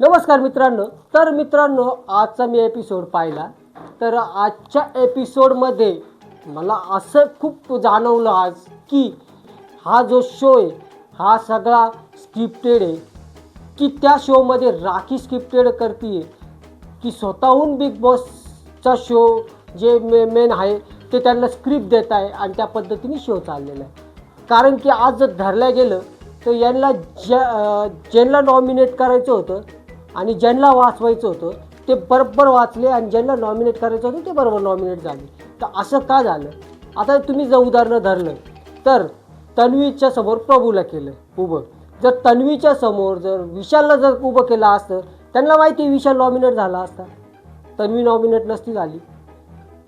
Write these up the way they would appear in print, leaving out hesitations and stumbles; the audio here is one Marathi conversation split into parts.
नमस्कार मित्रांनो. तर मित्रांनो, आजचा मी एपिसोड पाहिला. तर आजच्या एपिसोडमध्ये मला असं खूप जाणवलं आज की हा जो शो आहे हा सगळा स्क्रिप्टेड आहे. की त्या शोमध्ये राखी स्क्रिप्टेड करते की स्वतःहून बिग बॉसचा शो जे मेन आहे ते त्यांना स्क्रिप्ट देत आहे आणि त्या पद्धतीने शो चाललेला आहे. कारण की आज जर धरलं गेलं तर यांना ज्यांना नॉमिनेट करायचं होतं आणि ज्यांना वाचवायचं होतं ते बरोबर वाचले आणि ज्यांना नॉमिनेट करायचं होतं ते बरोबर नॉमिनेट झाले. तर असं का झालं? आता तुम्ही जर उदाहरणं धरलं तर तन्वीच्या समोर प्रभूला केलं उभं. जर तन्वीच्या समोर जर विशालला जर उभं केलं असतं, त्यांना माहिती विशाल नॉमिनेट झाला असता, तन्वी नॉमिनेट नसती झाली,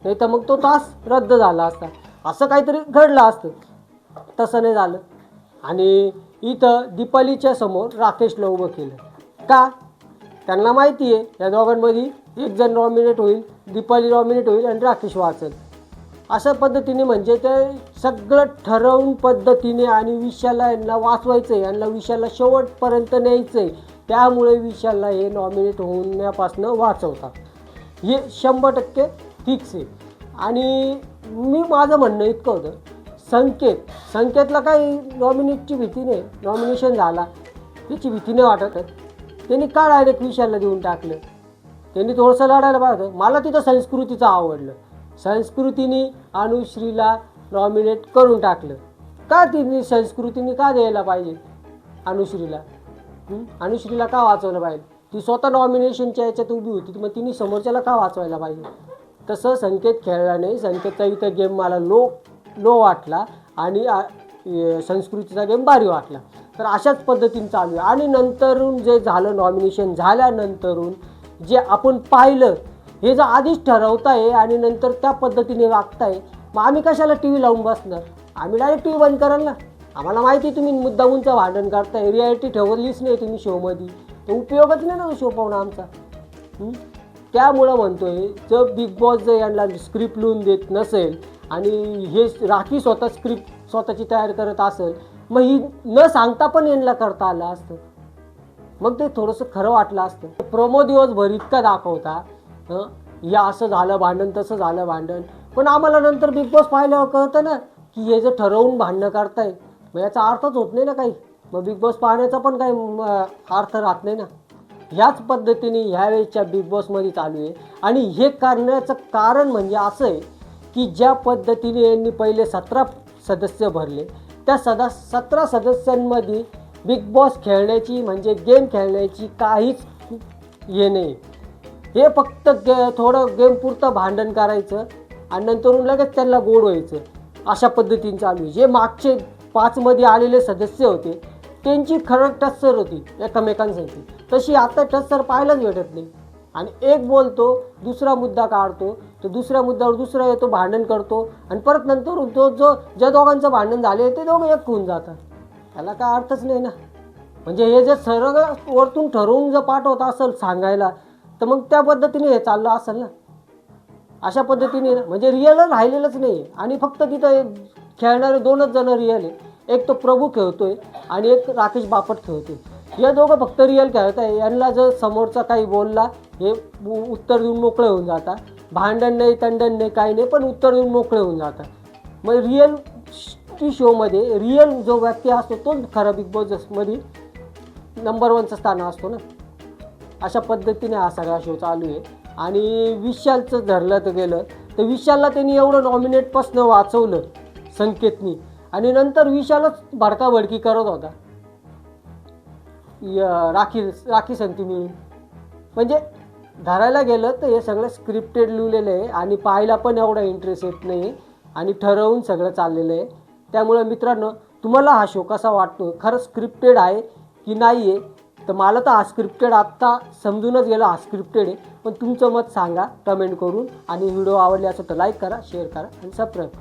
नाही तर मग तो तास रद्द झाला असता. असं काहीतरी घडलं असतं. तसं नाही झालं. आणि इथं दीपालीच्या समोर राकेशला उभं केलं. का? त्यांना माहिती आहे या दोघांमध्ये एक जण नॉमिनेट होईल, दीपाली नॉमिनेट होईल आणि राकेश वाचेल. अशा पद्धतीने म्हणजे ते सगळं ठरवून पद्धतीने आणि विशालला यांना वाचवायचं आहे, यांना विशालला शेवटपर्यंत न्यायचं आहे. त्यामुळे विशालला हे नॉमिनेट होण्यापासून वाचवतात. हे 100% फिक्स आहे. आणि माझं म्हणणं इतकं होतं, संकेतला काही नॉमिनेटची भीती नाही, नॉमिनेशन झाला त्याची भीती नाही वाटत. त्यांनी का डायरेक्ट विशालला देऊन टाकलं? त्यांनी थोडंसं लढायला पाहिजे होतं. मला तिथं संस्कृतीचं आवडलं. संस्कृतीने अनुश्रीला नॉमिनेट करून टाकलं. का संस्कृतीने का द्यायला पाहिजे अनुश्रीला? अनुश्रीला का वाचवलं पाहिजे? ती स्वतः नॉमिनेशनच्या याच्यात उभी होती, मग तिने समोरच्याला का वाचवायला पाहिजे? तसं संकेत खेळला नाही. संकेतचा इथं गेम मला लो वाटला आणि संस्कृतीचा गेम भारी वाटला. तर अशाच पद्धतीने चालू आहे. आणि नंतरून जे झालं नॉमिनेशन झाल्यानंतरून जे आपण पाहिलं हे जर आधीच ठरवताय आणि नंतर त्या पद्धतीने वागताय, मग आम्ही कशाला टी व्ही लावून बसणार? आम्ही डायरेक्ट टी व्ही बंद कराल ना. आम्हाला माहिती तुम्ही मुद्दामूनचं भांडण करताय, रिॲलिटी ठेवलीच नाही तुम्ही शोमध्ये, तर उपयोगच नाही ना शो पाहून आमचा. त्यामुळं म्हणतोय जर बिग बॉस जर यांना स्क्रिप्ट लिहून देत नसेल आणि हे राखी स्क्रिप्ट स्वतःची तयार करत असेल, मग ही न सांगता पण यांना करता आलं असतं, मग ते थोडंसं खरं वाटलं असतं. प्रोमो दिवसभर इतका दाखवता या असं झालं भांडण, तसं झालं भांडण, पण आम्हाला नंतर बिग बॉस पाहिल्यावर कळतं ना की हे जर ठरवून भांडणं करताय मग याचा अर्थच होत नाही ना काही. मग बिग बॉस पाहण्याचा पण काही अर्थ राहत नाही ना. ह्याच पद्धतीने ह्यावेळेच्या बिग बॉसमध्ये चालू आहे. आणि हे करण्याचं कारण म्हणजे असं आहे की ज्या पद्धतीने यांनी पहिले 17 सदस्य भरले, त्या 17 सदस्यांमध्ये बिग बॉस खेळण्याची म्हणजे गेम खेळण्याची काहीच हे नाही. हे फक्त थोडं गेम पुरतं भांडण करायचं आणि नंतरून लगेच त्यांना गोड व्हायचं, अशा पद्धतीने चालू आहे. जे मागचे 5 मध्ये आलेले सदस्य होते त्यांची खरं टस्सर होती एकमेकांसाठी, तशी आता टस्सर पाहायलाच भेटत नाही. आणि एक बोलतो, दुसरा मुद्दा काढतो, तर दुसऱ्या मुद्द्यावर दुसरा येतो, भांडण करतो आणि परत नंतर तो ज्या दोघांचं भांडण झाले ते दोघं एक होऊन जातात. त्याला काय अर्थच नाही ना. म्हणजे हे जर सरळ वरतून ठरवून जर पाठवत असेल सांगायला, तर मग त्या पद्धतीने हे चाललं असेल ना. अशा पद्धतीने म्हणजे रिअल राहिलेलंच नाही. आणि फक्त तिथं खेळणारे 2च जण रिअल आहे. एक तो प्रभू खेळतोय आणि एक राकेश बापट खेळतोय. हे दोघं फक्त रिअल खेळत आहे. यांना जर समोरचा काही बोलला हे उत्तर देऊन मोकळे होऊन जातात. भांडण नाही, तंडण नाही, काही नाही, पण उत्तर देऊन मोकळे होऊन जातात. मग रिअल शोमध्ये रिअल जो व्यक्ती असतो तोच खरा बिग बॉसमध्ये नंबर 1चं स्थान असतो ना. अशा पद्धतीने हा सगळा शो चालू आहे. आणि विशालचं धरलं तर गेलं तर विशालला त्यांनी एवढं नॉमिनेटपासून वाचवलं संकेतनी, आणि नंतर विशालच भडकाभडकी करत होता राखी संगती मिळून. म्हणजे धरायला गेलं तर हे सगळं स्क्रिप्टेड लिहिलेलं आहे आणि पाहायला पण एवढा इंटरेस्ट येत नाही आणि ठरवून सगळं चाललेलं आहे. त्यामुळे मित्रांनो, तुम्हाला हा शो कसा वाटतो? खरं स्क्रिप्टेड आहे की नाही आहे? तर मला तर हा स्क्रिप्टेड आत्ता समजूनच गेला हा स्क्रिप्टेड आहे. पण तुमचं मत सांगा कमेंट करून. आणि व्हिडिओ आवडले असेल तर लाईक करा, शेअर करा आणि सबस्क्राईब करा.